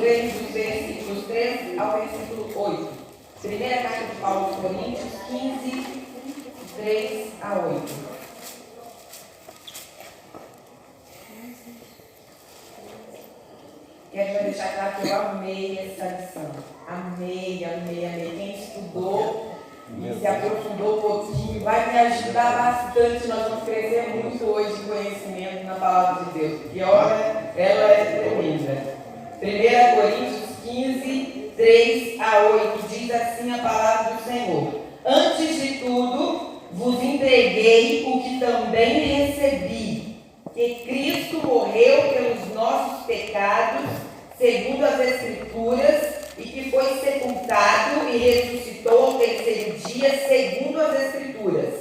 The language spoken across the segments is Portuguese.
lermos dos versículos 3 ao versículo 8. Primeira carta de Paulo aos Coríntios, 15, 3 a 8. Quero deixar claro que eu amei essa lição. Amei. Quem estudou e se aprofundou um pouquinho vai me ajudar bastante. Nós vamos crescer muito hoje em conhecimento na palavra de Deus. Porque olha, ela é tremenda. 1 Coríntios 15, 3 a 8. Diz assim a palavra do Senhor: Antes de tudo, vos entreguei o que também recebi, que Cristo morreu pelos nossos pecados, segundo as Escrituras, e que foi sepultado e ressuscitou ao terceiro dia, segundo as Escrituras,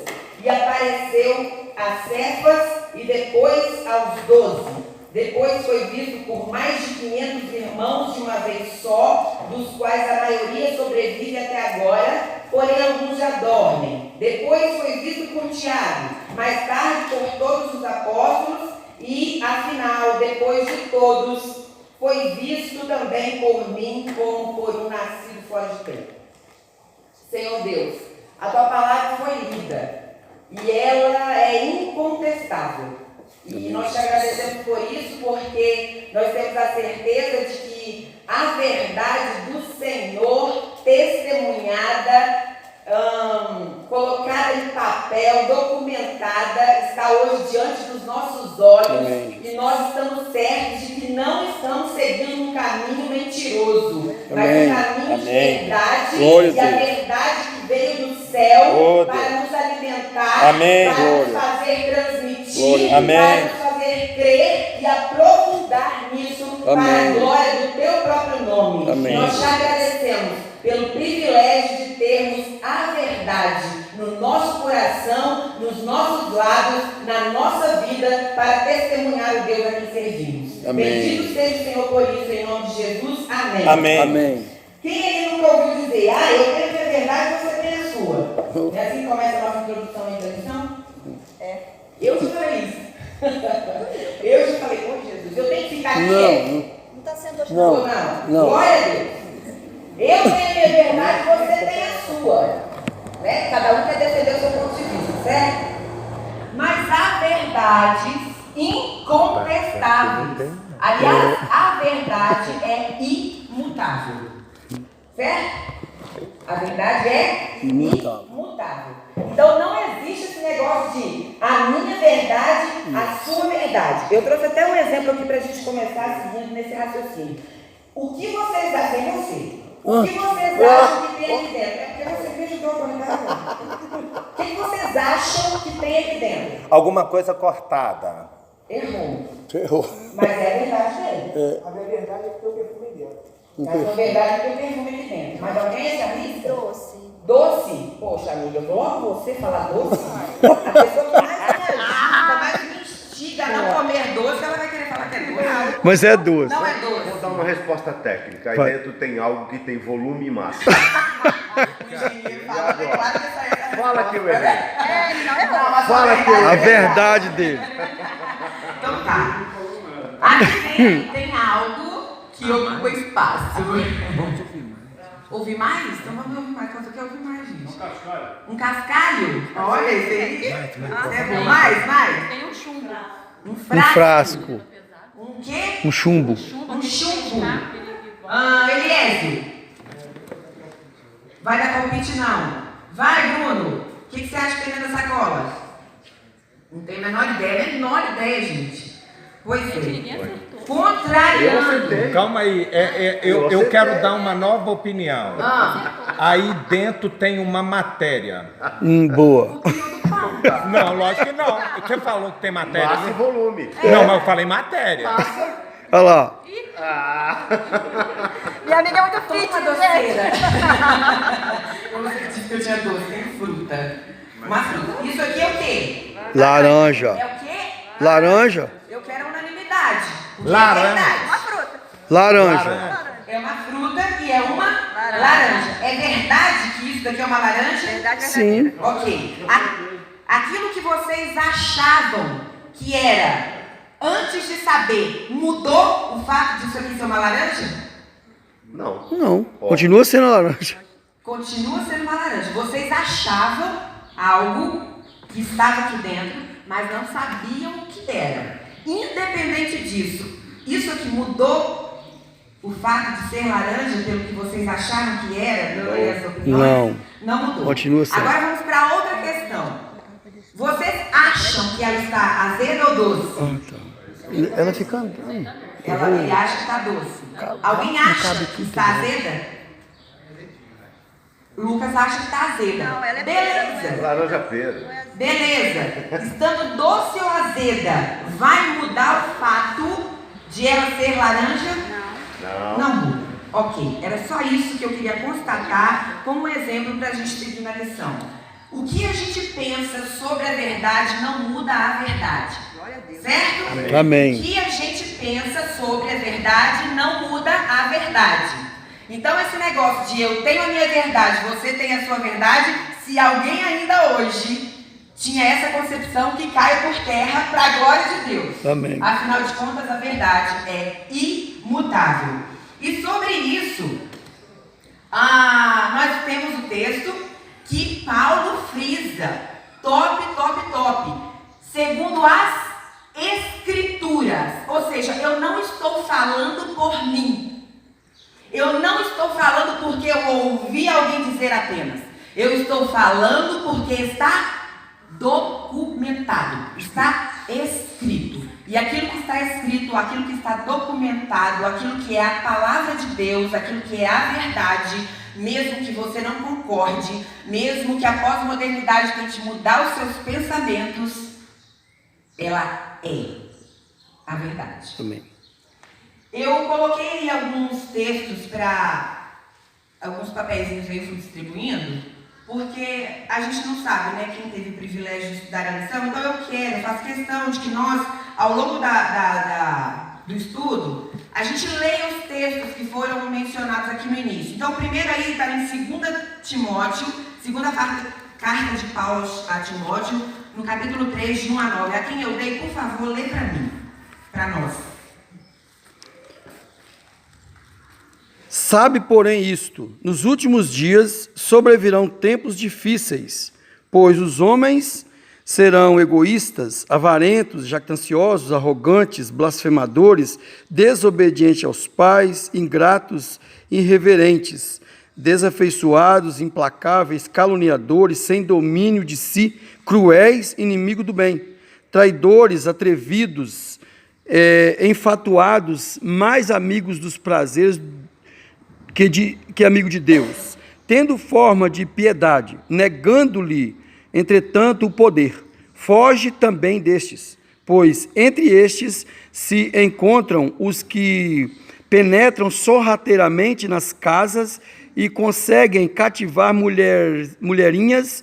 e apareceu a Cefas e depois aos 12. Depois foi visto por mais de 500 irmãos de uma vez só, dos quais a maioria sobrevive até agora, porém alguns já dormem. Depois foi visto por Tiago, mais tarde por todos os apóstolos, e, afinal, depois de todos, foi visto também por mim como por um nascido fora de tempo. Senhor Deus, a Tua palavra foi lida, e ela é incontestável. E nós te agradecemos por isso, porque nós temos a certeza de que a verdade do Senhor, testemunhada, colocada em papel, documentada, está hoje diante dos nossos olhos. Amém. E nós estamos certos de que não estamos seguindo um caminho mentiroso, mas um caminho de verdade. E a verdade que veio do céu para nos alimentar, para nos fazer transmitir, para nos fazer crer e aprofundar nisso para a glória do Teu próprio nome. Nós te agradecemos pelo privilégio de termos a verdade no nosso coração, nos nossos lábios, na nossa vida, para testemunhar o Deus a quem servimos. Bendito seja o Senhor por isso, em nome de Jesus. Amém. Quem aí nunca ouviu dizer, eu tenho a verdade, você tem a sua? É assim que começa a nossa introdução e introdução? Eu te falei isso. Eu te falei, Jesus, eu tenho que ficar aqui. Não está sendo hoje. Não. Glória a Deus. Eu tenho a minha verdade, você tem a sua. Né? Cada um quer defender o seu ponto de vista, certo? Mas há verdades incontestáveis. Aliás, a verdade é imutável. Certo? A verdade é imutável. Então não existe esse negócio de a minha verdade, a sua verdade. Eu trouxe até um exemplo aqui para a gente começar seguindo nesse raciocínio. O que vocês acham? O que vocês acham que tem aqui dentro? É porque você me ajudou a cortar. O que vocês acham que tem aqui dentro? Alguma coisa cortada. Errou. Mas é a verdade dele. A minha verdade é que eu perfume dentro. A sua verdade é que eu perfume aqui dentro. Mas alguém se arrisca? Doce? Poxa, amiga, logo você falar doce? A pessoa que mais me ajuda, mais me instiga a não comer doce, ela vai querer falar que é doce. Mas é doce. Não é doce. Vou dar uma resposta técnica. Aí dentro tem algo que tem volume e massa. Fala que eu errei. Fala que a verdade dele. Então tá. Aqui tem algo que ocupa espaço. Ouvir mais? Então vamos ouvir mais. Quanto quer ouvir mais, gente? Um cascalho? Olha, esse aí. É bom. Mais? Tem um chumbo. Um frasco. Um quê? Um chumbo. Um chumbo. Eliésio. Vai dar palpite não. Vai, Bruno. O que você acha que tem dentro da sacola? Não tem a menor ideia, gente. Pois é. Contrariando. Calma aí, eu quero dar uma nova opinião. Aí dentro tem uma matéria. Boa. Não, lógico que não. Você falou que tem matéria. Massa e volume. Não, mas eu falei matéria. Olha lá. Minha amiga é muito fit, Uma doceira. Eu não acredito que eu tinha doce, tem fruta. Uma fruta. Isso aqui é o quê? Laranja. É o quê? Laranja? Eu quero unanimidade. Laranja. É verdade. Uma fruta. Laranja. É uma fruta e é uma laranja. É verdade que isso daqui é uma laranja? Verdade. Sim. Ok. Aquilo que vocês achavam que era, antes de saber, mudou o fato disso aqui ser uma laranja? Não. Não, continua sendo laranja. Continua sendo uma laranja. Vocês achavam algo que estava aqui dentro, mas não sabiam o que era. Independente disso, isso aqui mudou o fato de ser laranja pelo que vocês acharam que era, dando as opiniões? Não mudou. Continua sendo. Agora vamos para outra questão. Vocês acham que ela está azeda ou doce? Ela fica andando. Ele acha que está doce. Alguém acha que está azeda? Lucas acha que está azeda. Não, ela é Beleza. Laranja pera. Beleza. Estando doce ou azeda, vai mudar o fato de ela ser laranja? Não. Não muda. Ok. Era só isso que eu queria constatar como exemplo para a gente seguir na lição. O que a gente pensa sobre a verdade não muda a verdade. Certo? Amém. O que a gente pensa sobre a verdade não muda a verdade. Então esse negócio de eu tenho a minha verdade, você tem a sua verdade, se alguém ainda hoje tinha essa concepção, que cai por terra para a glória de Deus. Amém. Afinal de contas, a verdade é imutável. E sobre isso, nós temos o texto que Paulo frisa, top. Segundo as Escrituras, ou seja, eu não estou falando por mim. Eu não estou falando porque eu ouvi alguém dizer apenas. Eu estou falando porque está documentado, está escrito. E aquilo que está escrito, aquilo que está documentado, aquilo que é a palavra de Deus, aquilo que é a verdade, mesmo que você não concorde, mesmo que a pós-modernidade tente mudar os seus pensamentos, ela é a verdade. Amém. Eu coloquei alguns textos para alguns papeizinhos aí, fui distribuindo, porque a gente não sabe, né, quem teve o privilégio de estudar a lição. Então eu faço questão de que nós, ao longo do estudo, a gente leia os textos que foram mencionados aqui no início. Então o primeiro aí está em 2 Timóteo, segunda carta de Paulo a Timóteo, no capítulo 3, de 1 a 9. A quem eu dei, por favor, lê para mim, para nós. Sabe, porém, isto: nos últimos dias sobrevirão tempos difíceis, pois os homens serão egoístas, avarentos, jactanciosos, arrogantes, blasfemadores, desobedientes aos pais, ingratos, irreverentes, desafeiçoados, implacáveis, caluniadores, sem domínio de si, cruéis, inimigos do bem, traidores, atrevidos, enfatuados, mais amigos dos prazeres que amigo de Deus, tendo forma de piedade, negando-lhe, entretanto, o poder. Foge também destes, pois entre estes se encontram os que penetram sorrateiramente nas casas e conseguem cativar mulherinhas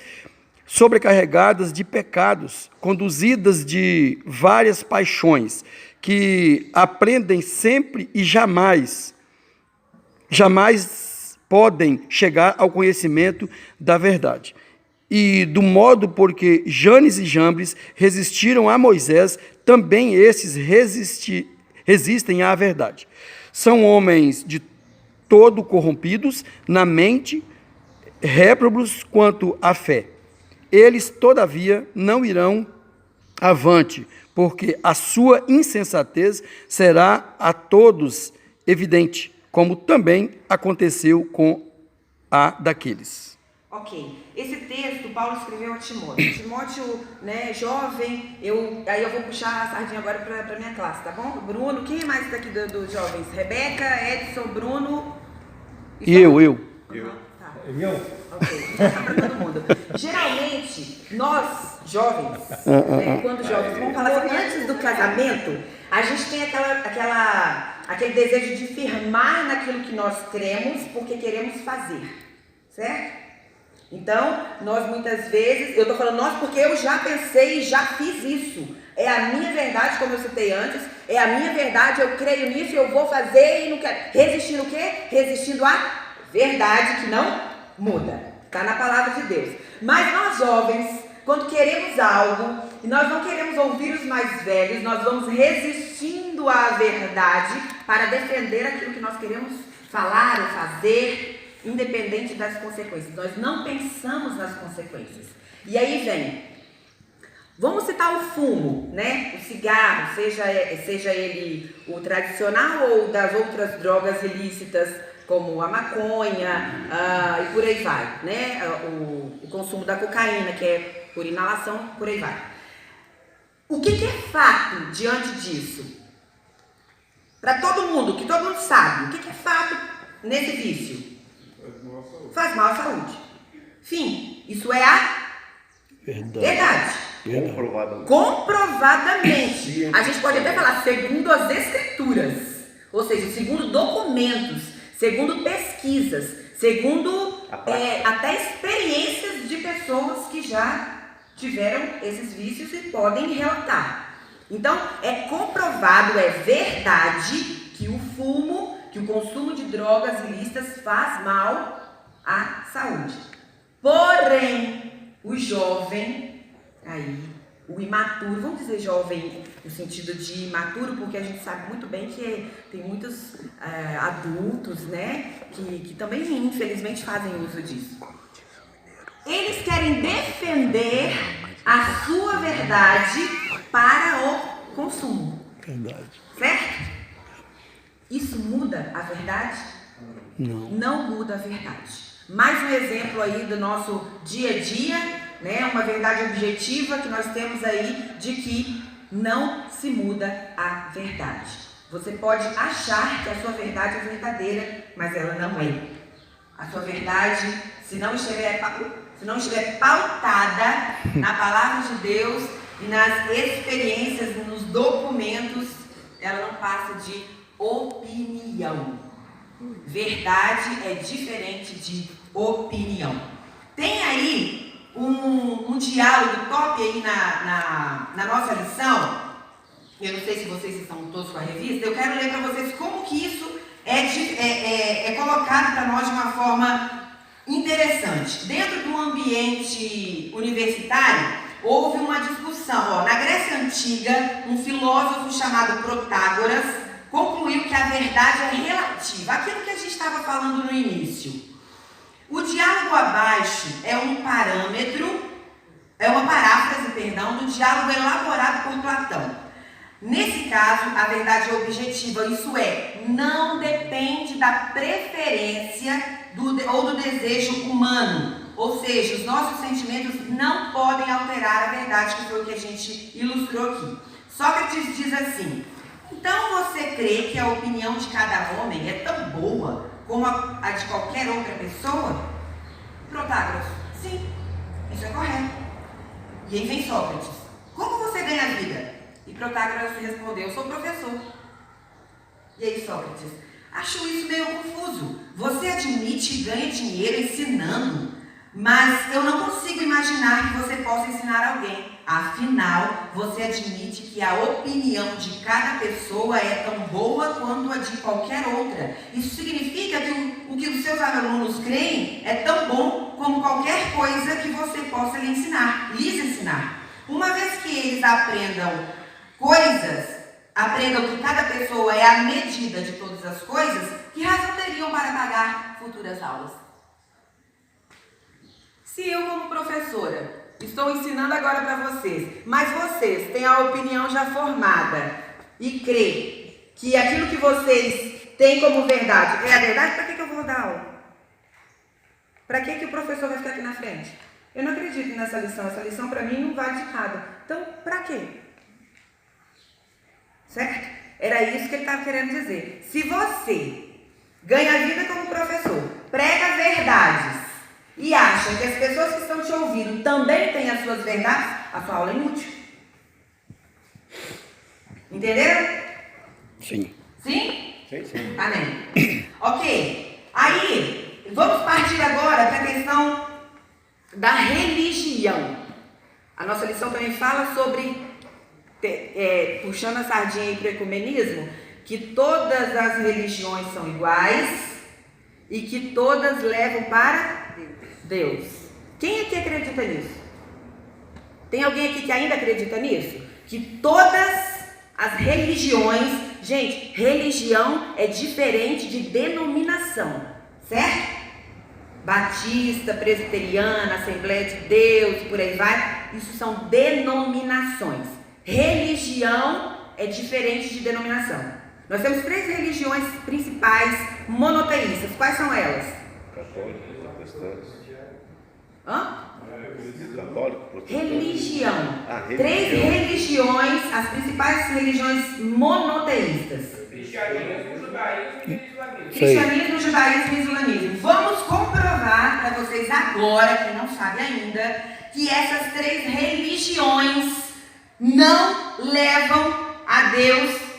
sobrecarregadas de pecados, conduzidas de várias paixões, que aprendem sempre e jamais podem chegar ao conhecimento da verdade. E do modo porque Janes e Jambres resistiram a Moisés, também esses resistem à verdade. São homens de todo corrompidos na mente, réprobos quanto à fé. Eles, todavia, não irão avante, porque a sua insensatez será a todos evidente, como também aconteceu com a daqueles. Ok. Esse texto Paulo escreveu a Timóteo. Timóteo, né, jovem, aí eu vou puxar a sardinha agora para a minha classe, tá bom? Bruno, quem é mais daqui dos jovens? Rebeca, Edson, Bruno... E eu. Tá. Ok, para todo mundo. Geralmente, nós, jovens, quando jovens, vamos falar assim, antes do casamento, a gente tem aquele desejo de firmar naquilo que nós cremos, porque queremos fazer, certo? Então, nós muitas vezes, eu estou falando nós porque eu já pensei e já fiz isso. É a minha verdade, como eu citei antes, é a minha verdade, eu creio nisso, eu vou fazer e não quero. Resistindo o quê? Resistindo à verdade que não muda. Está na palavra de Deus. Mas nós jovens, quando queremos algo, e nós não queremos ouvir os mais velhos, nós vamos resistindo à verdade para defender aquilo que nós queremos falar ou fazer, independente das consequências. Nós não pensamos nas consequências. E aí vem, vamos citar o fumo, né? O cigarro, seja ele o tradicional ou das outras drogas ilícitas, como a maconha, e por aí vai, né? O consumo da cocaína, que é por inalação, por aí vai. O que é fato diante disso? Para todo mundo, que todo mundo sabe, o que é fato nesse vício? Faz mal à saúde. Fim, isso é a verdade. Comprovadamente. A gente pode até falar segundo as escrituras, ou seja, segundo documentos, segundo pesquisas, segundo até experiências de pessoas que já tiveram esses vícios e podem relatar. Então, é comprovado, é verdade que o fumo, que o consumo de drogas ilícitas faz mal à saúde. Porém, o jovem, o imaturo, vamos dizer jovem no sentido de imaturo, porque a gente sabe muito bem que tem muitos adultos, né, que também infelizmente fazem uso disso. Eles querem defender a sua verdade para o consumo. Verdade. Certo? Isso muda a verdade? Não. Não muda a verdade. Mais um exemplo aí do nosso dia a dia, né? Uma verdade objetiva que nós temos aí de que não se muda a verdade. Você pode achar que a sua verdade é verdadeira, mas ela não é. A sua verdade, se não estiver pautada na palavra de Deus e nas experiências, nos documentos, ela não passa de opinião. Verdade é diferente de opinião. Tem aí um diálogo top aí na nossa lição. Eu não sei se vocês estão todos com a revista. Eu quero ler para vocês como que isso é colocado para nós de uma forma interessante. Dentro do ambiente universitário, houve uma discussão. Na Grécia Antiga, um filósofo chamado Protágoras concluiu que a verdade é relativa. Aquilo que a gente estava falando no início. O diálogo abaixo é uma paráfrase, do diálogo elaborado por Platão. Nesse caso, a verdade é objetiva, isso é, não depende da preferência ou do desejo humano. Ou seja, os nossos sentimentos não podem alterar a verdade, que foi o que a gente ilustrou aqui. Sócrates diz assim: então você crê que a opinião de cada homem é tão boa como a de qualquer outra pessoa? Protágoras: sim, isso é correto. E aí vem Sócrates: como você ganha a vida? E Protágoras respondeu: eu sou professor. E aí Sócrates: acho isso meio confuso. Você admite que ganha dinheiro ensinando, mas eu não consigo imaginar que você possa ensinar alguém. Afinal, você admite que a opinião de cada pessoa é tão boa quanto a de qualquer outra. Isso significa que o que os seus alunos creem é tão bom como qualquer coisa que você possa lhes ensinar. Uma vez que eles aprendam que cada pessoa é a medida de todas as coisas, que razão teriam para pagar futuras aulas? Se eu, como professora, estou ensinando agora para vocês, mas vocês têm a opinião já formada e crê que aquilo que vocês têm como verdade é a verdade, para que eu vou dar aula? Para que o professor vai ficar aqui na frente? Eu não acredito nessa lição. Essa lição para mim não vale de nada. Então, para quê? Certo? Era isso que ele estava querendo dizer. Se você ganha vida como professor, prega verdades e acha que as pessoas que estão te ouvindo também têm as suas verdades, a sua aula é inútil. Entenderam? Sim. Sim? Sim. Amém. Ok. Aí, vamos partir agora para a questão da religião. A nossa lição também fala sobre, puxando a sardinha aí para o ecumenismo, que todas as religiões são iguais e que todas levam para Deus. Quem aqui acredita nisso? Tem alguém aqui que ainda acredita nisso? Que todas As religiões, gente, religião é diferente de denominação, certo? Batista, presbiteriana, Assembleia de Deus, por aí vai, isso são denominações. Religião é diferente de denominação. Nós temos 3 religiões principais monoteístas. Quais são elas? Católico, protestante. Católico, protestante. Religião. Religião. 3 religiões, as principais religiões monoteístas. Cristianismo, judaísmo e islamismo. Vamos comprovar para vocês agora, que não sabem ainda, que essas 3 religiões não levam a Deus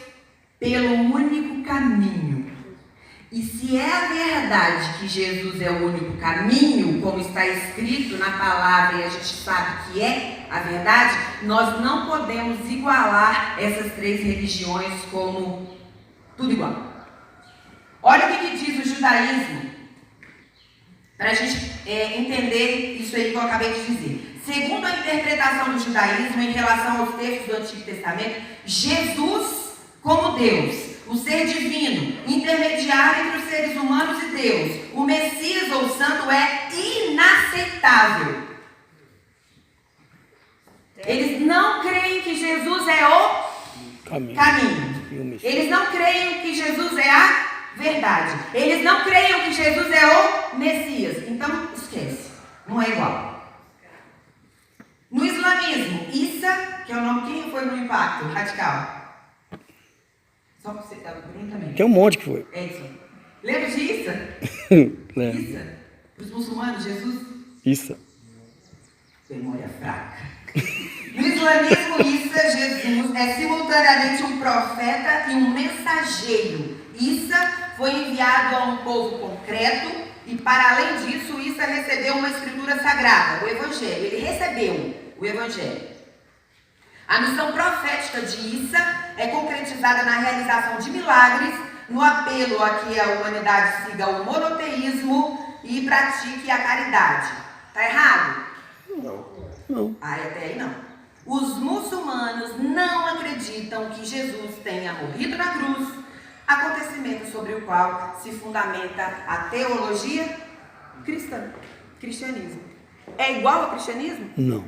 pelo único caminho. E se é a verdade que Jesus é o único caminho, como está escrito na palavra e a gente sabe que é a verdade, nós não podemos igualar essas 3 religiões como tudo igual. Olha o que diz o judaísmo, para a gente entender isso aí que eu acabei de dizer. Segundo a interpretação do judaísmo em relação aos textos do Antigo Testamento, Jesus como Deus, o ser divino, intermediário entre os seres humanos e Deus, o Messias ou o Santo é inaceitável. Eles não creem que Jesus é o caminho. Eles não creem que Jesus é a verdade. Eles não creem que Jesus é o Messias. Então, esquece. Não é igual. No islamismo, Issa, que é o nome, quem foi no impacto radical? Só para você que estava perguntando também. Tem um monte que foi. Edson. Lembra de Issa? Lembro. Issa? Os muçulmanos, Jesus? Issa. Memória fraca. No islamismo, Issa, Jesus, é simultaneamente um profeta e um mensageiro. Issa foi enviado a um povo concreto e, para além disso, Issa recebeu uma escritura sagrada, o Evangelho. Ele recebeu o Evangelho. A missão profética de Issa é concretizada na realização de milagres, no apelo a que a humanidade siga o monoteísmo e pratique a caridade. Tá errado? Não. Até aí não. Os muçulmanos não acreditam que Jesus tenha morrido na cruz, acontecimento sobre o qual se fundamenta a teologia cristã, cristianismo. É igual ao cristianismo? Não.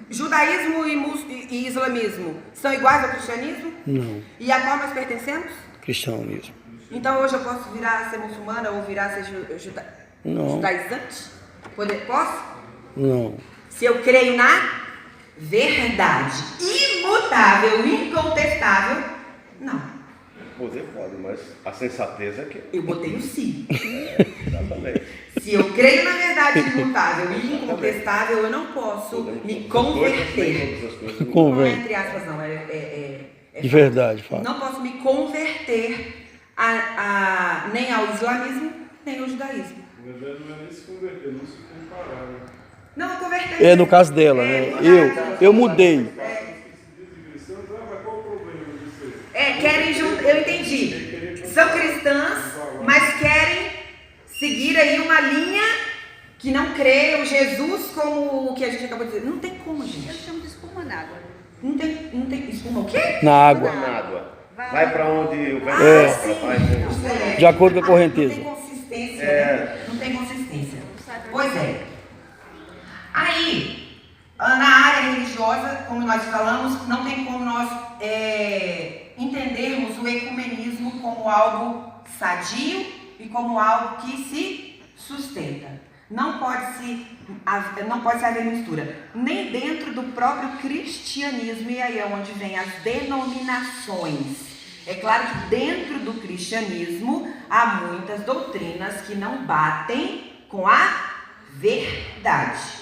Judaísmo e islamismo são iguais ao cristianismo? Não. E a qual nós pertencemos? Cristianismo. Então hoje eu posso virar a ser muçulmana ou virar a ser judaizante? Posso? Não. Se eu creio na verdade imutável, incontestável, não. Poder pode, mas a sensatez é que... Eu botei o si. Exatamente. Se eu creio na verdade imutável e incontestável, eu não posso me converter. Não é entre aspas, não. De verdade, fala. Não posso me converter nem ao islamismo, nem ao judaísmo. Na verdade, não é nem se converter, não se comparar. Não, eu converter. É no caso dela, né? Eu mudei. Eu entendi. São cristãs, mas querem seguir aí uma linha que não crê o Jesus como o que a gente acabou de dizer. Não tem como, gente. Eu chamo de espuma na água. Não tem espuma o quê? Na água. Na água. Vai para onde o vento sim. De acordo com a correnteza. Não tem consistência, né? Não tem consistência. Pois é. Aí, na área religiosa, como nós falamos, não tem como nós entendermos o ecumenismo como algo sadio e como algo que se sustenta. Não pode haver mistura, nem dentro do próprio cristianismo, e aí é onde vem as denominações. É claro que dentro do cristianismo há muitas doutrinas que não batem com a verdade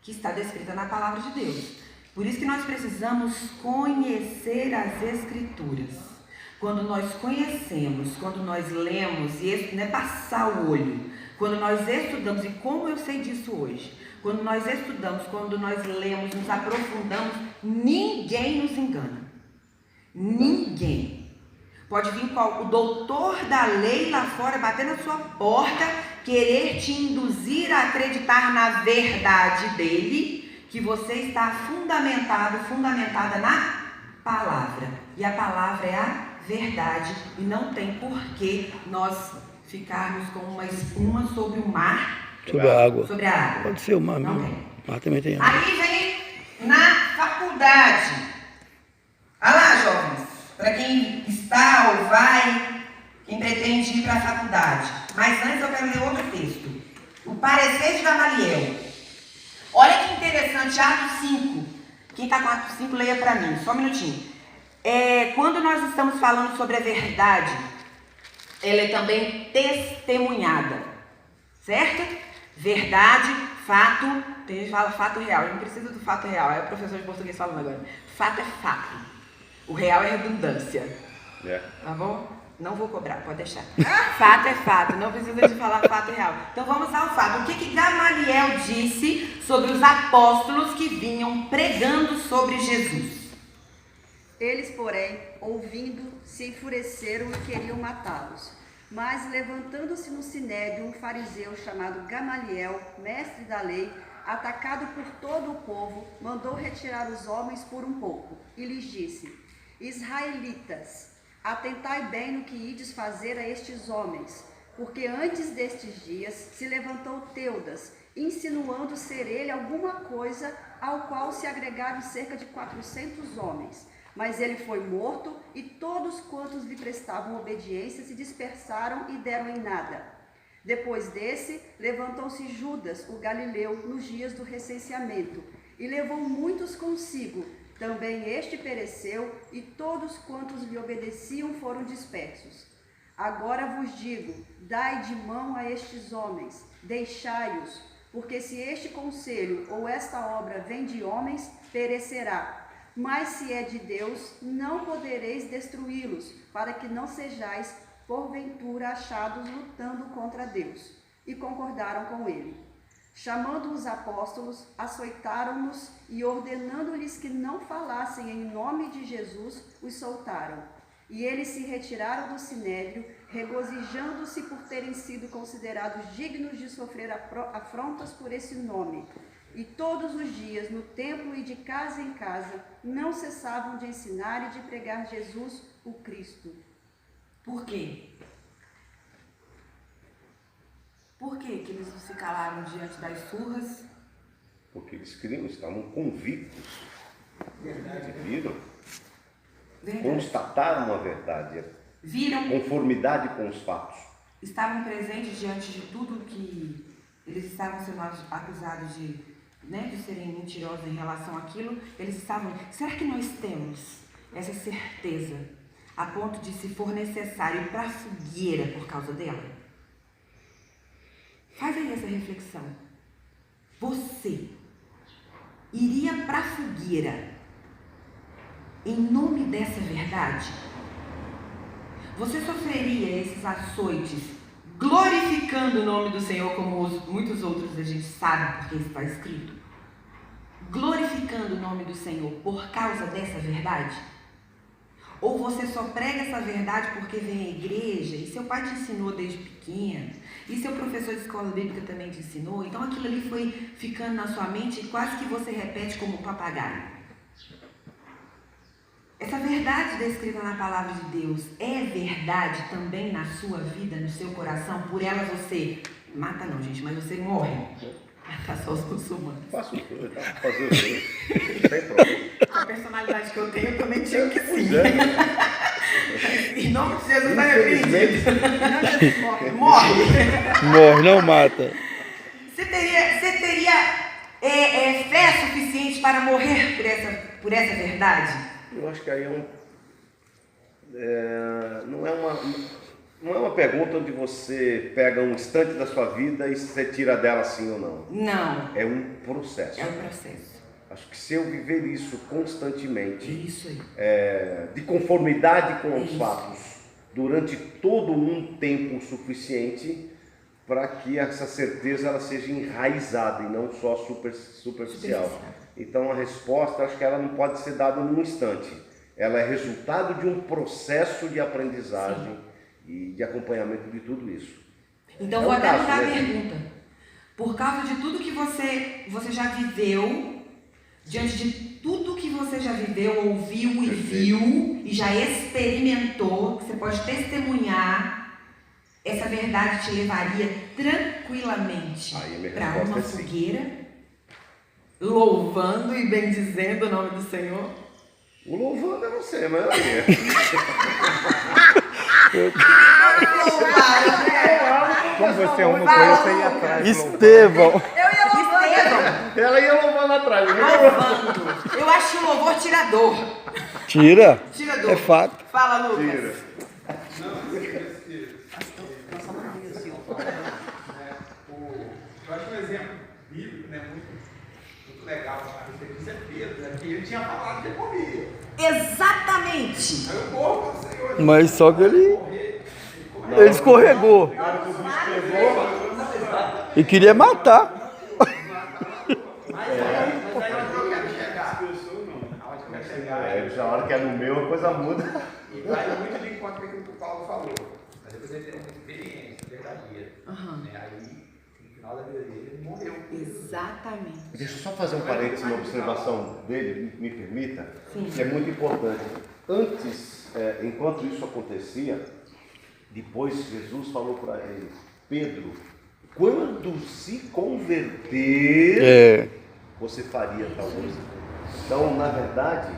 que está descrita na palavra de Deus. Por isso que nós precisamos conhecer as Escrituras. Quando nós conhecemos, quando nós lemos, e não é passar o olho, quando nós estudamos, e como eu sei disso hoje, quando nós estudamos, quando nós lemos, nos aprofundamos, ninguém nos engana. Ninguém. Pode vir o doutor da lei lá fora, bater na sua porta, querer te induzir a acreditar na verdade dele, que você está fundamentada na palavra. E a palavra é a verdade. E não tem por que nós ficarmos com uma espuma sobre o mar. Sobre a água. Sobre a água. Pode ser o mar Não mesmo. tem. Mar também tem água. Aí vem na faculdade. Olha lá, jovens. Para quem está ou vai, quem pretende ir para a faculdade. Mas antes eu quero ler outro texto. O parecer de Gamaliel. Olha que interessante, Atos 5. Quem está com Atos 5, leia para mim, só um minutinho. Quando nós estamos falando sobre a verdade, ela é também testemunhada, certo? Verdade, fato, tem gente que fala fato real, eu não preciso do fato real, é o professor de português falando agora. Fato é fato, o real é redundância, tá bom? Não vou cobrar, pode deixar. Fato é fato, não precisa de falar fato real. Então vamos ao fato. O que Gamaliel disse sobre os apóstolos que vinham pregando sobre Jesus? Eles, porém, ouvindo, se enfureceram e queriam matá-los. Mas, levantando-se no sinédrio um fariseu chamado Gamaliel, mestre da lei, atacado por todo o povo, mandou retirar os homens por um pouco, e lhes disse: Israelitas, atentai bem no que ides fazer a estes homens, porque antes destes dias se levantou Teudas, insinuando ser ele alguma coisa, ao qual se agregaram cerca de 400 homens. Mas ele foi morto, e todos quantos lhe prestavam obediência se dispersaram e deram em nada. Depois desse, levantou-se Judas, o galileu, nos dias do recenseamento, e levou muitos consigo. Também este pereceu, e todos quantos lhe obedeciam foram dispersos. Agora vos digo, dai de mão a estes homens, deixai-os, porque se este conselho ou esta obra vem de homens, perecerá. Mas se é de Deus, não podereis destruí-los, para que não sejais, porventura, achados lutando contra Deus. E concordaram com ele. Chamando os apóstolos, açoitaram-nos e, ordenando-lhes que não falassem em nome de Jesus, os soltaram. E eles se retiraram do sinédrio, regozijando-se por terem sido considerados dignos de sofrer afrontas por esse nome. E todos os dias, no templo e de casa em casa, não cessavam de ensinar e de pregar Jesus, o Cristo. Por quê? Por que eles não se calaram diante das surras? Porque eles estavam convictos. Viram? Constataram a verdade. Viram? Conformidade com os fatos. Estavam presentes diante de tudo que eles estavam sendo acusados de serem mentirosos em relação àquilo. Eles estavam... Será que nós temos essa certeza a ponto de, se for necessário, ir para a fogueira por causa dela? Faz aí essa reflexão. Você iria para a fogueira em nome dessa verdade? Você sofreria esses açoites glorificando o nome do Senhor, como muitos outros a gente sabe porque está escrito? Glorificando o nome do Senhor por causa dessa verdade? Ou você só prega essa verdade porque vem à igreja e seu pai te ensinou desde pequeno, e seu professor de escola bíblica também te ensinou, então aquilo ali foi ficando na sua mente e quase que você repete como um papagaio? Essa verdade descrita na palavra de Deus é verdade também na sua vida, no seu coração? Por ela você mata não, gente, mas você morre. Matar só os muçulmanos. Faço tudo, dá pra fazer os dois. Não tem problema. Com a personalidade que eu tenho, eu também digo que sim. Em nome de Jesus, vai acreditar. Morre. Morre, não mata. Você teria fé suficiente para morrer por essa verdade? Eu acho que aí não é uma pergunta onde você pega um instante da sua vida e você tira dela sim ou não. Não. É um processo. É um processo. Acho que se eu viver isso constantemente, Isso aí. de conformidade com os fatos, durante todo um tempo suficiente para que essa certeza ela seja enraizada e não só superficial. Então a resposta, acho que ela não pode ser dada num instante. Ela é resultado de um processo de aprendizagem e de acompanhamento de tudo isso. Então vou até mudar a pergunta. Por causa de tudo que você já viveu, diante de tudo que você já viveu, ouviu e viu, e já experimentou, que você pode testemunhar, essa verdade te levaria tranquilamente para uma fogueira, louvando e bendizendo o nome do Senhor? O louvando eu não sei, mas Como você é uma coisa, você ia atrás. Estevão. ela ia louvando atrás. Louvando. Eu acho o louvor tirador. Tira. Tirador. É fato. Fala, Lucas. Tira. Eu acho um exemplo bíblico, né, muito legal a respeito disso é Pedro, né, porque ele tinha falado que ele morria. Exatamente. Aí o corpo do Senhor. Mas só que ele escorregou. E queria matar. Mas aí onde eu quero chegar? Aonde eu quero chegar? Na hora que é no meu, a coisa muda. E vai muito de encontro com aquilo que o Paulo falou. Mas depois ele teve uma experiência verdadeira. Né? Aí, no final da vida dele, ele morreu. Exatamente. Deixa eu só fazer um parênteses na observação dele, me permita, que é muito importante. Antes, enquanto isso acontecia, depois Jesus falou para ele: Pedro, quando se converter, você faria tal coisa. Então, na verdade,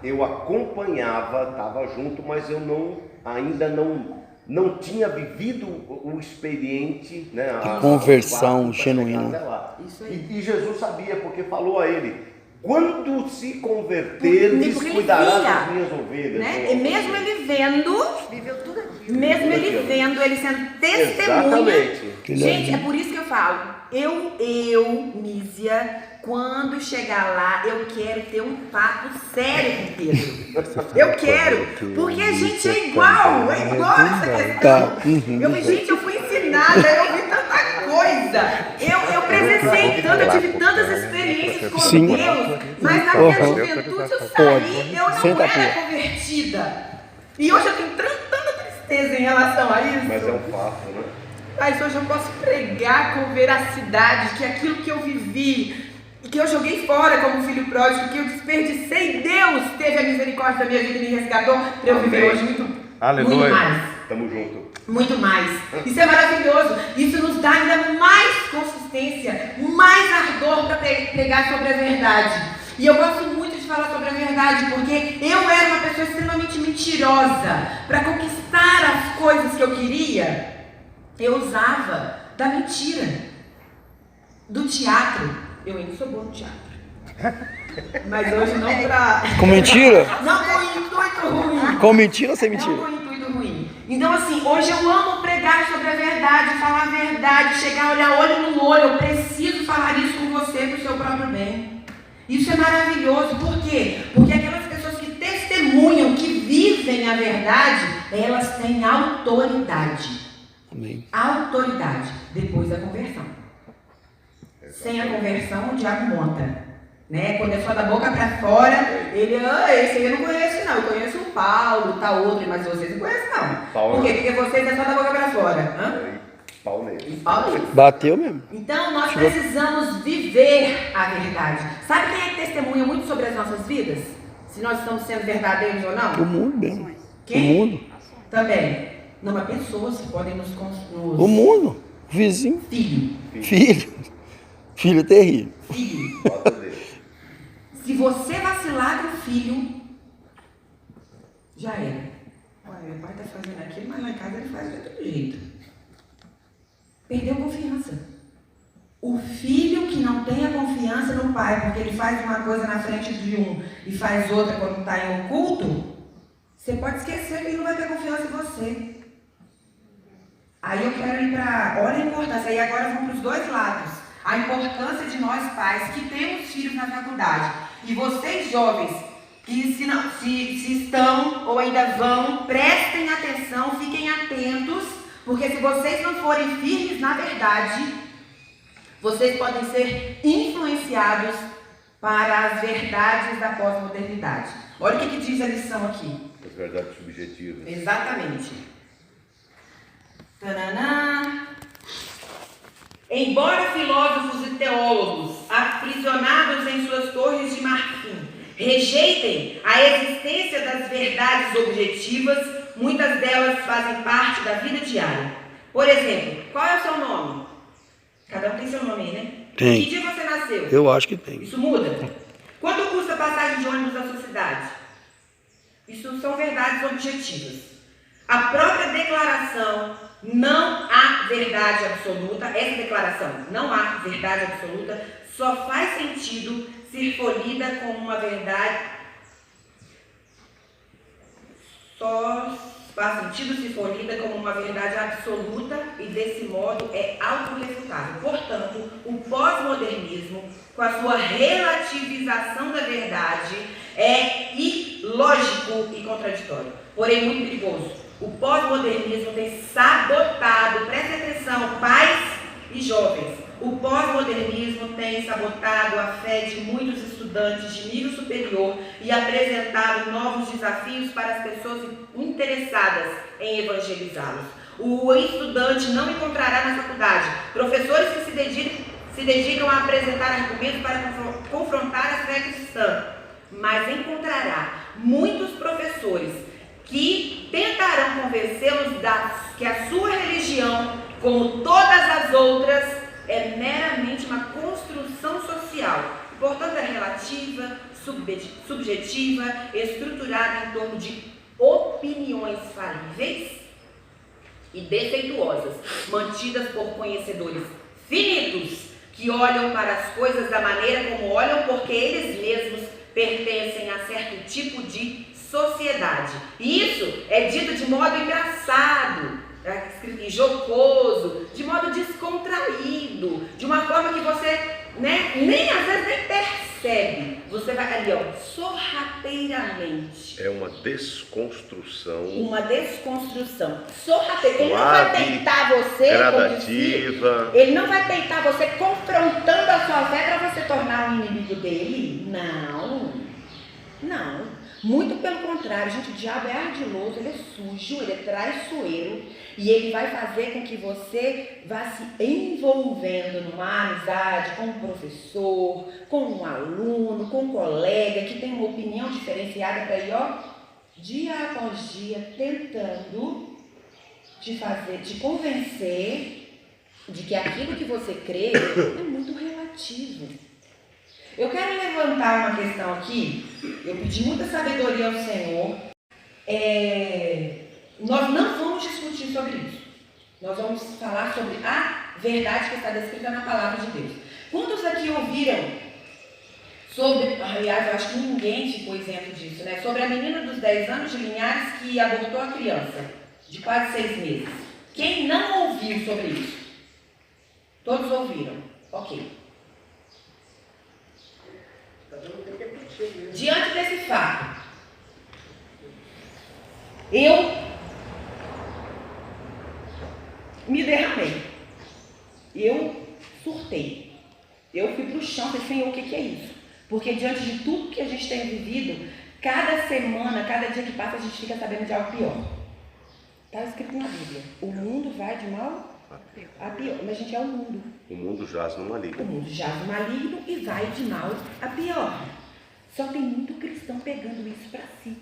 eu acompanhava, estava junto, mas eu ainda não tinha vivido o experiente, né, a conversão genuína. E Jesus sabia, porque falou a ele: quando se converter, descuidará das minhas ovelhas. Né? E mesmo ele vendo, Viveu tudo aquilo. mesmo ele vendo, ele sendo testemunha. Exatamente. Gente, é por isso que eu falo, Mísia, quando chegar lá, eu quero ter um papo sério com Pedro. Eu quero, porque a gente é igual essa questão. Gente, eu fui ensinada, eu vi tanta coisa. Eu presenciei tanto, eu tive tantas experiências com Deus, mas na minha juventude eu saí, eu não era convertida. E hoje eu tenho tanta tristeza em relação a isso. Mas é um fato, né? Mas hoje eu posso pregar com veracidade que aquilo que eu vivi e que eu joguei fora como filho pródigo, que eu desperdicei, Deus teve a misericórdia da minha vida e me resgatou para eu viver hoje muito mais. Tamo junto. Muito mais. Isso é maravilhoso. Isso nos dá ainda mais consistência, mais ardor para pregar sobre a verdade. E eu gosto muito de falar sobre a verdade, porque eu era uma pessoa extremamente mentirosa. Para conquistar as coisas que eu queria, eu usava da mentira, do teatro. Eu ainda sou boa no teatro. Mas hoje não pra... Com mentira? Não com intuito ruim. Com mentira ou sem mentira? Não com intuito ruim. Então assim, hoje eu amo pregar sobre a verdade, falar a verdade, chegar, olhar olho no olho. Eu preciso falar isso com você pro seu próprio bem. Isso é maravilhoso. Por quê? Porque aquelas pessoas que testemunham, que vivem a verdade, elas têm autoridade. Amém. Autoridade depois da conversão. Sem a conversão, o diabo monta. Né? Quando é só da boca para fora, ele, esse aí eu não conheço não, eu conheço o Paulo, tá outro, mas vocês não conhecem não. Por quê? Porque vocês é só da boca para fora. Pau nele. Bateu mesmo. Então nós precisamos viver a verdade. Sabe quem é que testemunha muito sobre as nossas vidas? Se nós estamos sendo verdadeiros ou não? O mundo mesmo. Quem? O mundo. Também. Não, mas pessoas que podem nos... O mundo. Vizinho. Filho. Filho terrível. Filho. Se você vacilar com o filho, já era. Olha, meu pai está fazendo aquilo, mas lá em casa ele faz de outro jeito. Perdeu confiança. O filho que não tem a confiança no pai, porque ele faz uma coisa na frente de um e faz outra quando está em um culto, você pode esquecer que ele não vai ter confiança em você. Aí eu quero ir para... Olha a importância. Aí agora vamos para os dois lados. A importância de nós pais que temos filhos na faculdade. E vocês jovens que se estão ou ainda vão, prestem atenção, fiquem atentos, porque se vocês não forem firmes na verdade, vocês podem ser influenciados para as verdades da pós-modernidade. Olha o que diz a lição aqui. As verdades subjetivas. Exatamente. Taraná. Embora filósofos e teólogos, aprisionados em suas torres de marfim, Rejeitem a existência das verdades objetivas, muitas delas fazem parte da vida diária. Por exemplo, qual é o seu nome? Cada um tem seu nome aí, né? Tem. Que dia você nasceu? Eu acho que tem. Isso muda? Quanto custa a passagem de ônibus da sua cidade? Isso são verdades objetivas. A própria declaração, não há verdade absoluta, essa declaração, não há verdade absoluta, só faz sentido se for lida como uma verdade, só faz sentido se for lida como uma verdade absoluta e desse modo é autorrefutável. Portanto, o pós-modernismo, com a sua relativização da verdade, é ilógico e contraditório, porém muito perigoso. O pós-modernismo tem sabotado, prestem atenção, pais e jovens, o pós-modernismo tem sabotado a fé de muitos estudantes de nível superior e apresentado novos desafios para as pessoas interessadas em evangelizá-los. O estudante não encontrará na faculdade professores que se dedicam a apresentar argumentos para confrontar a fé cristã, mas encontrará muitos professores que tentarão convencê-los que a sua religião, como todas as outras, é meramente uma construção social, portanto é relativa, subjetiva, estruturada em torno de opiniões falíveis e defeituosas, mantidas por conhecedores finitos, que olham para as coisas da maneira como olham porque eles mesmos pertencem a certo tipo de sociedade. E isso é dito de modo engraçado, escrito em jocoso, de modo descontraído, de uma forma que você, nem às vezes nem percebe. Você vai ali, sorrateiramente. É uma desconstrução. Uma desconstrução. Sorrateira. Ele não vai peitar você, gradativa. Ele não vai peitar você confrontando a sua fé para você tornar um inimigo dele. Não. Não. Muito pelo contrário, gente, o diabo é ardiloso, ele é sujo, ele é traiçoeiro e ele vai fazer com que você vá se envolvendo numa amizade com um professor, com um aluno, com um colega que tem uma opinião diferenciada para ir, dia após dia, tentando te convencer de que aquilo que você crê é muito relativo. Eu quero levantar uma questão aqui, eu pedi muita sabedoria ao Senhor, nós não vamos discutir sobre isso, nós vamos falar sobre a verdade que está descrita na palavra de Deus. Quantos aqui ouviram sobre, aliás, eu acho que ninguém ficou isento disso, né? Sobre a menina dos 10 anos de Linhares que abortou a criança, de quase 6 meses. Quem não ouviu sobre isso? Todos ouviram, ok. Diante desse fato, eu me derramei, eu surtei, eu fui para o chão e falei, Senhor, o que é isso? Porque diante de tudo que a gente tem vivido, cada semana, cada dia que passa, a gente fica sabendo de algo pior. Está escrito na Bíblia, o mundo vai de mal a pior, mas a gente é o mundo. O mundo jaz no maligno. O mundo jaz no maligno e vai de mal a pior. Só tem muito cristão pegando isso para si.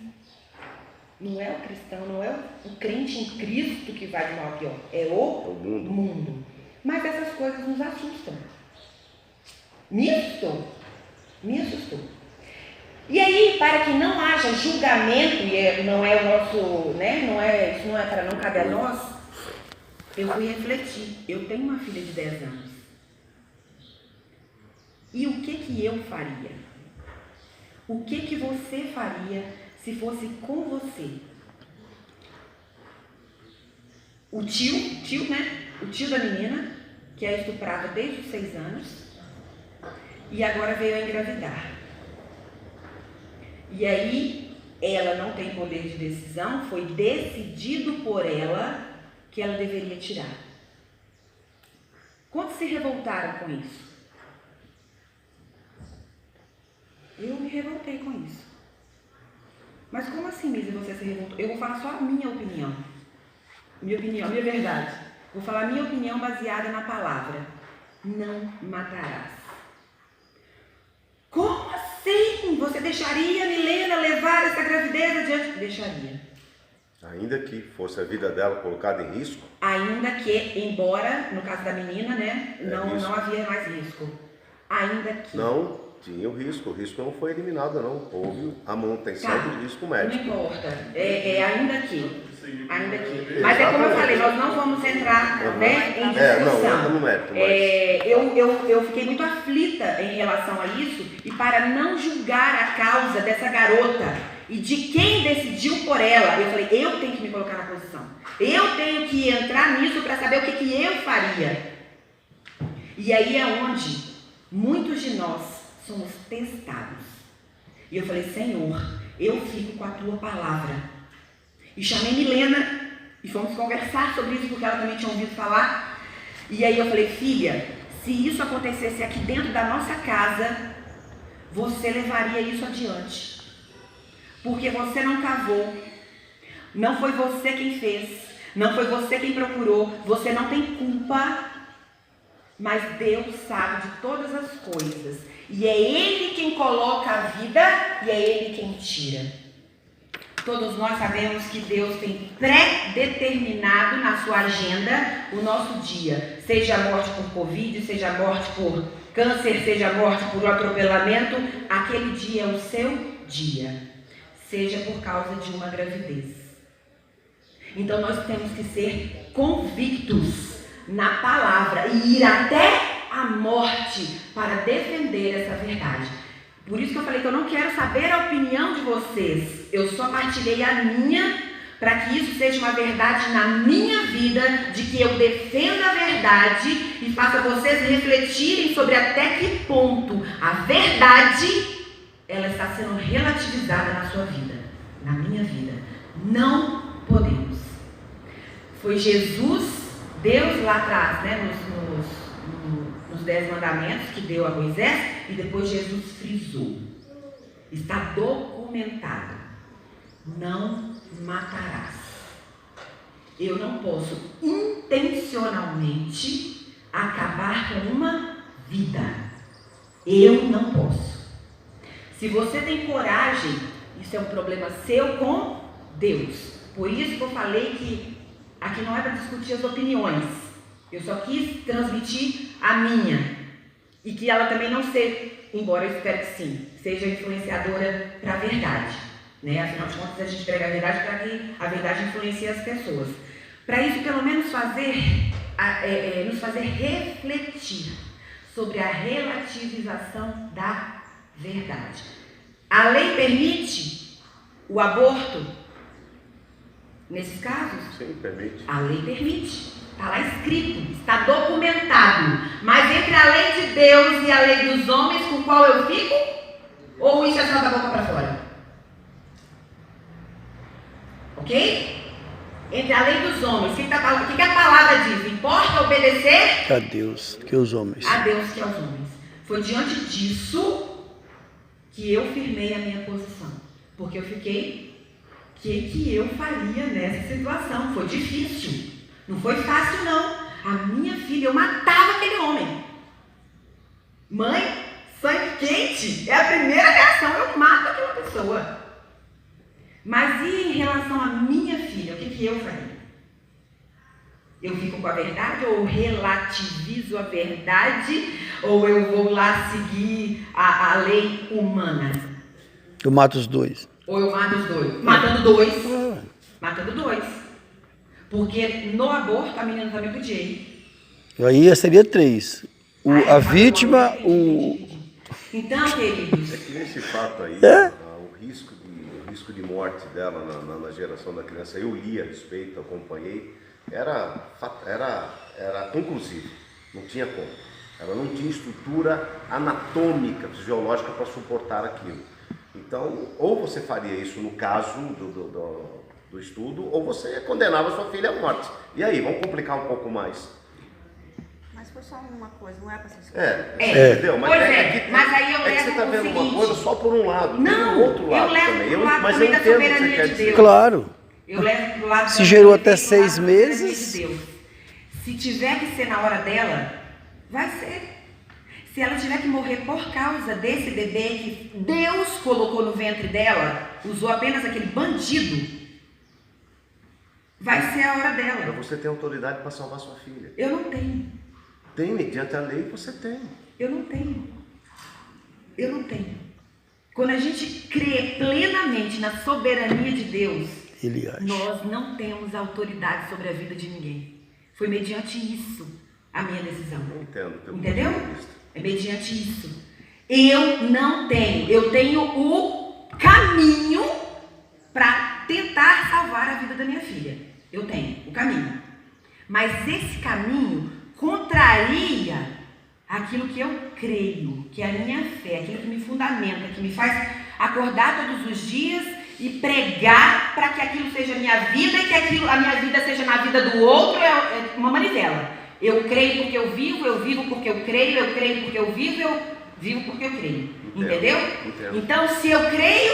Não é o cristão, não é o crente em Cristo que vai de mal a pior. É o mundo. Mas essas coisas nos assustam. Me assustou. E aí, para que não haja julgamento, e não é o nosso, isso não é para não caber a nós, eu fui refletir. Eu tenho uma filha de 10 anos. E o que eu faria? O que você faria se fosse com você? O tio da menina, que é estuprado desde os 6 anos, e agora veio a engravidar. E aí, ela não tem poder de decisão, foi decidido por ela que ela deveria tirar. Quantos se revoltaram com isso? Eu me revoltei com isso. Mas como assim, Misa, você se revoltou? Eu vou falar só a minha opinião. Minha verdade. Vou falar a minha opinião baseada na palavra. Não matarás. Como assim? Você deixaria Milena levar essa gravidez adiante? Deixaria. Ainda que fosse a vida dela colocada em risco? Ainda que, embora, no caso da menina, né, não havia mais risco. Ainda que. Não, tinha o risco não foi eliminado, não. Houve a manutenção do risco médico. Não importa, ainda que. Ainda que. Mas é como eu falei, nós não vamos entrar em discussão. Não, entra no mérito. Mas... Eu fiquei muito aflita em relação a isso, e para não julgar a causa dessa garota e de quem decidiu por ela, eu falei, eu tenho que me colocar na posição. Eu tenho que entrar nisso para saber o que eu faria. E aí é onde muitos de nós somos testados. E eu falei, Senhor, eu fico com a tua palavra. E chamei Milena e fomos conversar sobre isso, porque ela também tinha ouvido falar. E aí eu falei, filha, se isso acontecesse aqui dentro da nossa casa, você levaria isso adiante. Porque você não cavou, não foi você quem fez, não foi você quem procurou, você não tem culpa, mas Deus sabe de todas as coisas. E é Ele quem coloca a vida e é Ele quem tira. Todos nós sabemos que Deus tem pré-determinado na sua agenda o nosso dia. Seja a morte por Covid, seja a morte por câncer, seja a morte por atropelamento, aquele dia é o seu dia. Seja por causa de uma gravidez. Então nós temos que ser convictos na palavra e ir até a morte para defender essa verdade. Por isso que eu falei que eu não quero saber a opinião de vocês. Eu só partilhei a minha, para que isso seja uma verdade na minha vida, de que eu defenda a verdade e faça vocês refletirem sobre até que ponto a verdade ela está sendo relativizada na sua vida, na minha vida. Não podemos. Foi Jesus, Deus lá atrás, né, nos 10 mandamentos que deu a Moisés, e depois Jesus frisou. Está documentado. Não matarás. Eu não posso intencionalmente acabar com uma vida. Eu não posso. Se você tem coragem, isso é um problema seu com Deus. Por isso que eu falei que aqui não é para discutir as opiniões. Eu só quis transmitir a minha. E que ela também não seja, embora eu espero que sim, seja influenciadora para a verdade. Né? Afinal de contas, a gente prega a verdade para que a verdade influencie as pessoas. Para isso, pelo menos nos fazer refletir sobre a relativização da verdade. A lei permite o aborto nesses casos? Sim, permite. A lei permite. Está lá escrito, está documentado. Mas entre a lei de Deus e a lei dos homens, com qual eu fico? Ou isso é só da boca para fora? Ok? Entre a lei dos homens, o que a palavra diz? Importa obedecer? A Deus, que os homens. A Deus, que aos homens. Foi diante disso que eu firmei a minha posição. Porque eu fiquei, o que eu faria nessa situação? Foi difícil. Não foi fácil, não. A minha filha, eu matava aquele homem. Mãe, sangue quente, é a primeira reação, eu mato aquela pessoa. Mas e em relação à minha filha, o que eu faria? Eu fico com a verdade ou relativizo a verdade? Ou eu vou lá seguir a lei humana? Eu mato os dois. Ou eu mato os dois? Matando dois. Matando dois. Porque no aborto a menina também podia ir. Aí seria 3. A vítima, Então, queridos... É que nesse fato aí, o risco de morte dela na geração da criança, eu li a respeito, acompanhei, era conclusivo, não tinha como. Ela não tinha estrutura anatômica, fisiológica para suportar aquilo. Então, ou você faria isso no caso do estudo, ou você condenava sua filha à morte. E aí, vamos complicar um pouco mais. Mas foi só uma coisa, não é para ser escolhido. Entendeu? Mas, mas aí eu é que você está vendo seguinte, uma coisa só por um lado, não, tem um outro lado eu levo também. pro lado Mas também eu da entendo o que você soberania quer de dizer. Deus. Claro. Eu levo pro lado Se gerou até 6 da soberania meses. de Deus. Se tiver que ser na hora dela, vai ser. Se ela tiver que morrer por causa desse bebê que Deus colocou no ventre dela, usou apenas aquele bandido, vai ser a hora dela. Mas você tem autoridade para salvar sua filha. Eu não tenho. Tem, mediante a lei você tem. Eu não tenho. Eu não tenho. Quando a gente crê plenamente na soberania de Deus, Ele age. nós não temos autoridade sobre a vida de ninguém. Foi mediante isso a minha decisão. Eu entendo. Teu Entendeu? ponto de vista. É mediante isso. Eu não tenho. Eu tenho o caminho para tentar salvar a vida da minha filha. Eu tenho o caminho. Mas esse caminho contraria aquilo que eu creio, que é a minha fé, aquilo que me fundamenta, que me faz acordar todos os dias e pregar para que aquilo seja a minha vida e que a minha vida seja na vida do outro, é uma manivela. Eu creio porque eu vivo porque eu creio porque eu vivo porque eu creio. Entendeu? Entendo. Então, se eu creio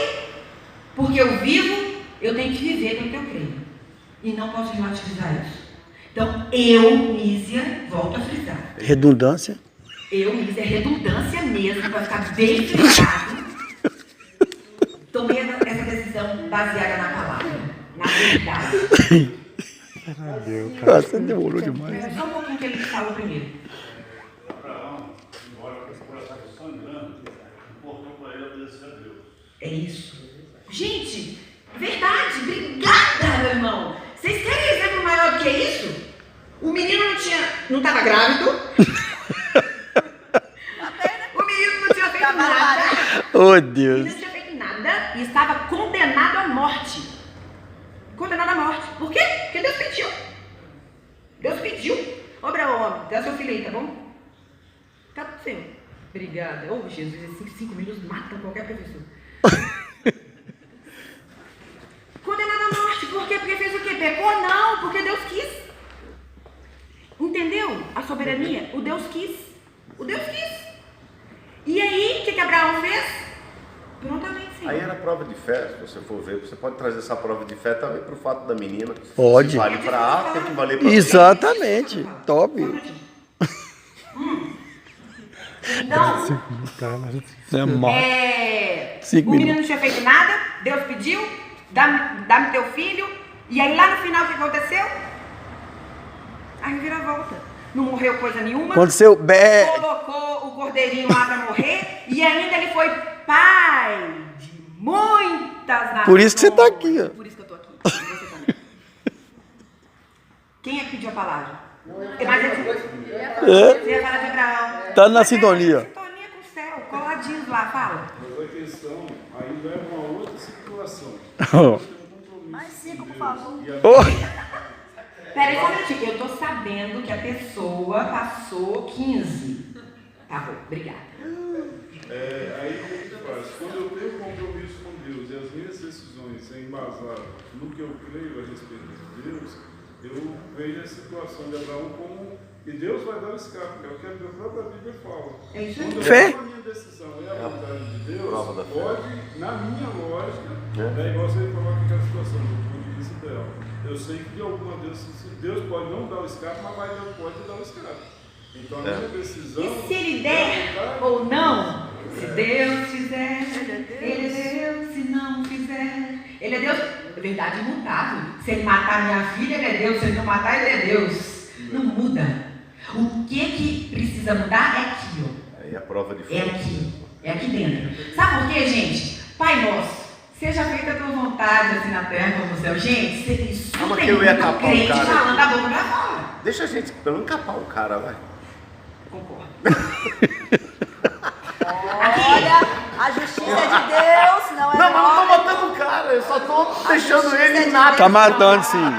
porque eu vivo, eu tenho que viver porque eu creio. E não posso relativizar isso. Então, Nízia, volto a frisar. Redundância. Nízia, é redundância mesmo, para ficar bem frisado. Tomei essa decisão baseada na palavra, na verdade. Você demorou demais. Mas só um pouquinho que ele falou primeiro. Abraão, embora com o coração sangrando, importou para ele obedecer a Deus. É isso. Gente, verdade, obrigada, meu irmão. Vocês querem exemplo maior do que isso? O menino não estava grávido. O menino não tinha feito nada. Oh, O Deus. menino não tinha feito nada e estava condenado à morte. Condenado à morte. Por quê? Porque Deus pediu. Deus pediu. Ô, Abraão, dá seu filho aí, tá bom? Tá tudo seu. Obrigada. Ô, Jesus, esses 5 minutos matam qualquer professor. Condenado à morte. Por quê? Porque fez o quê? Pecou? Não, porque Deus quis. Entendeu? A soberania. O Deus quis. O Deus quis. E aí, o que Abraão fez? Prontamente, sim. Aí era prova de fé, se você for ver. Você pode trazer essa prova de fé também para o fato da menina. Pode. Se vale para A, tem que valer para B. Exatamente. Top. Então, É mal. 5 o menino minutos. não tinha feito nada, Deus pediu, dá-me teu filho, e aí lá no final o que aconteceu? A reviravolta. Não morreu coisa nenhuma, Aconteceu. colocou o cordeirinho lá para morrer, e ainda ele foi pai de muitas nações. Por isso que você tá aqui, ó. Por isso que eu tô aqui. E você também. Quem é que pediu a palavra? Você ia falar de Abraão. Tá na sintonia. Sintonia com o céu, coladinhos lá, fala. Mas a questão aí leva a uma outra situação. Mais 5, por favor. Peraí só um minutinho, eu tô sabendo que a pessoa passou 15. Tá bom, obrigada. Aí o que faz? Quando eu tenho compromisso com Deus e as minhas decisões são embasadas no que eu creio a respeito de Deus, eu vejo a situação de Abraão como que Deus vai dar o escape, que é o que a própria Bíblia fala. É isso aí. Quando eu Fé. tomo a minha decisão é a vontade de Deus, Prova da fé. pode, na minha lógica, igual você coloca aquela situação do ponto de vista dela. Eu sei que de alguma Deus pode não dar o escape, mas pode dar o escape. Então a minha decisão. E se ele der ou não? Se Deus fizer, ele é Deus. Se não fizer, ele é Deus. É verdade imutável. Se ele matar minha filha, ele é Deus. Se ele não matar, ele é Deus. Não muda. O que precisa mudar é aqui, ó. Aí a prova de fé. É aqui. É aqui dentro. Sabe por quê, gente? Pai nosso, seja feita a tua vontade, assim na terra como no céu. Gente, isso Calma tem que eu ia muito capar o crente cara falando aqui. da boca pra fora. Deixa a gente, pelo menos, capar o cara, vai. Concordo. Olha, a justiça é de Deus, não é Não, mas não tô nossa. matando o cara, eu só tô deixando ele nada. Tá matando, sim.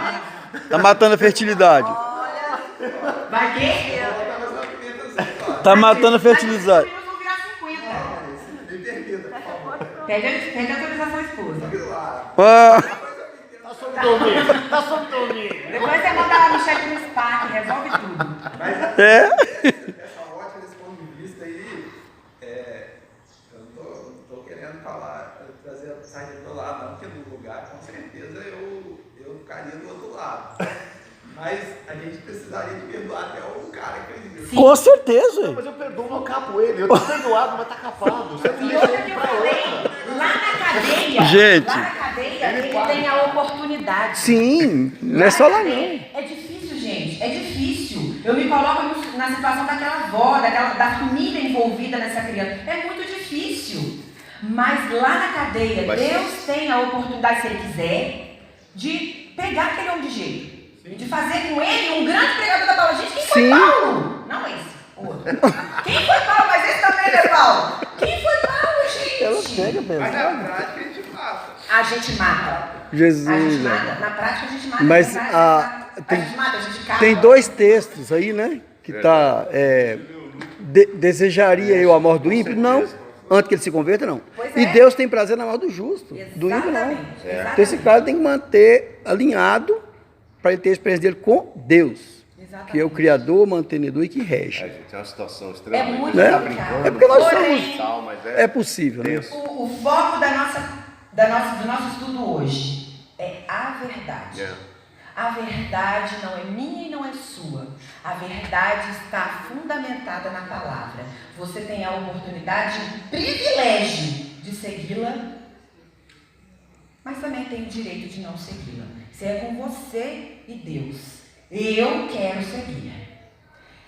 Tá matando a fertilidade. Vai quê? Tá matando a fertilidade. Mas os meninos vão virar 50. Pede autorização à esposa. Ah, Tá sob domínio, tá sob domínio. Depois você manda lá no chat no SPAC, resolve tudo. é? Essa ótica desse ponto de vista aí, eu não tô querendo trazer sair do lado, não, porque no lugar, com certeza, eu ficaria do outro lado. Mas a gente precisaria de perdoar até o cara que fez isso. Com certeza. Mas eu perdoo, não capo ele. Eu tô perdoado, mas tá capado. Você não E deixa outra ele que eu pra falei, outra. lá na cadeia, Gente. lá na cadeia ele tem a oportunidade. Sim, não é só lá não. É difícil, gente, é difícil. Eu me coloco na situação daquela avó, da família envolvida nessa criança. É muito difícil. Mas lá na cadeia, Deus tem a oportunidade, se Ele quiser, de pegar aquele homem de jeito. De fazer com ele um grande pregador da palavra. Gente, quem foi Paulo? Não esse, o outro. Quem foi Paulo? Mas esse também não é Paulo. Quem foi Paulo, gente? Ela pega Mas pesado. na prática a gente mata. A gente mata. Jesus. A gente mata. Na prática a gente mata. Mas Na prática, a gente mata, a gente cava. Tem 2 textos aí, né? Que tá. Desejaria eu a morte do ímpio? Não. Antes que ele se converta, não. Pois E é. Deus tem prazer na morte do justo. Do ímpio, não. Exatamente, Então esse cara tem que manter alinhado para ele ter a experiência dele com Deus. Exatamente. Que é o Criador, mantenedor e que rege. Gente, é uma situação É extremamente... muito Né? complicado. É porque nós Porém, somos. Tal, mas É possível, né? O foco do nosso estudo hoje é a verdade. É. A verdade não é minha e não é sua. A verdade está fundamentada na palavra. Você tem a oportunidade e o privilégio de segui-la, mas também tem o direito de não segui-la. Se é com você e Deus. Eu quero seguir.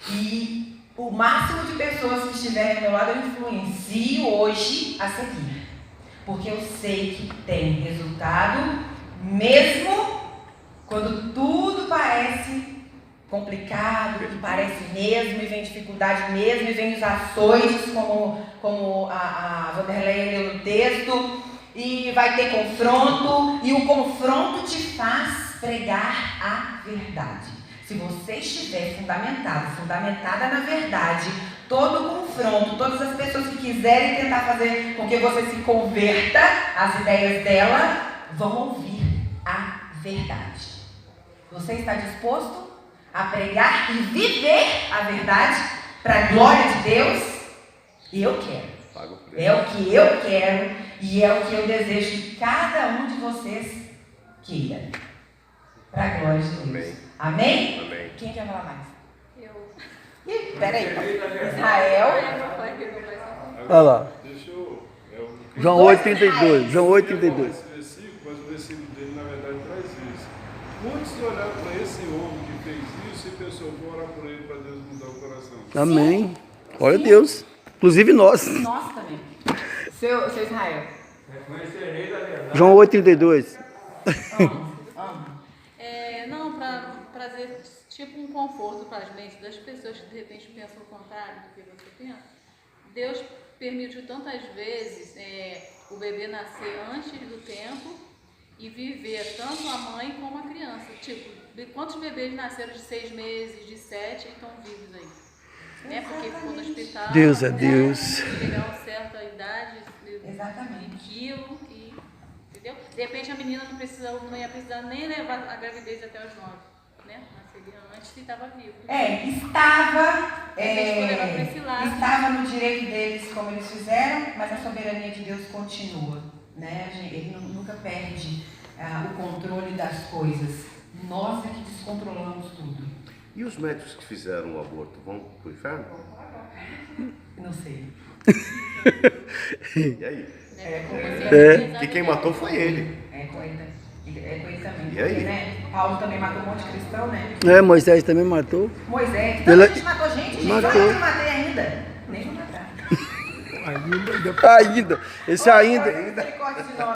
E o máximo de pessoas que estiverem ao meu lado eu influencio hoje a seguir. Porque eu sei que tem resultado, mesmo quando tudo parece complicado, que parece mesmo, e vem dificuldade mesmo, e vem os açoites, como a Vanderlei leu no texto, e vai ter confronto, e o confronto te faz pregar a verdade. Se você estiver fundamentada na verdade, todo confronto, todas as pessoas que quiserem tentar fazer com que você se converta às ideias dela, vão ouvir a verdade. Você está disposto a pregar e viver a verdade para a glória de Deus? Eu quero. É o que eu quero e é o que eu desejo que cada um de vocês queira. Para a glória de Deus. Amém? Amém. Quem quer falar mais? Eu. Ih, peraí. Israel. Olha lá. Deixa eu... João 8,32. João 8,32. Esse versículo, mas o versículo dele, na verdade, traz isso. Muitos olharam para esse homem que fez isso e pensou, vou orar por ele para Deus mudar o coração. Amém. Glória a Deus. Inclusive nós. Nós também. Seu Israel. Reconhecerei da verdade. João 8,32. Não, para trazer tipo um conforto para as mentes das pessoas que de repente pensam o contrário do que você pensa. Deus permitiu tantas vezes o bebê nascer antes do tempo e viver tanto a mãe como a criança. Tipo, quantos bebês nasceram de 6 meses, de 7 e estão vivos aí? Né? Porque ficou no hospital. Deus é Deus. Chegar a uma certa idade, Exatamente. quilo e... Entendeu? De repente a menina não ia precisar nem levar a gravidez até os 9, né? Nasceria antes e estava vivo. Estava no direito deles como eles fizeram, mas a soberania de Deus continua, né? Ele nunca perde o controle das coisas. Nós é que descontrolamos tudo. E os médicos que fizeram o aborto vão pro inferno? Não sei. E aí? Que quem matou foi ele. É com ele também. E aí? Porque, né? Paulo também matou um monte de cristão, né? Moisés também matou. Moisés. Tanta gente matou gente. Matou. Só eu não matei ainda. Nem vou matar. Ainda. Esse ainda. Misericórdia de nós.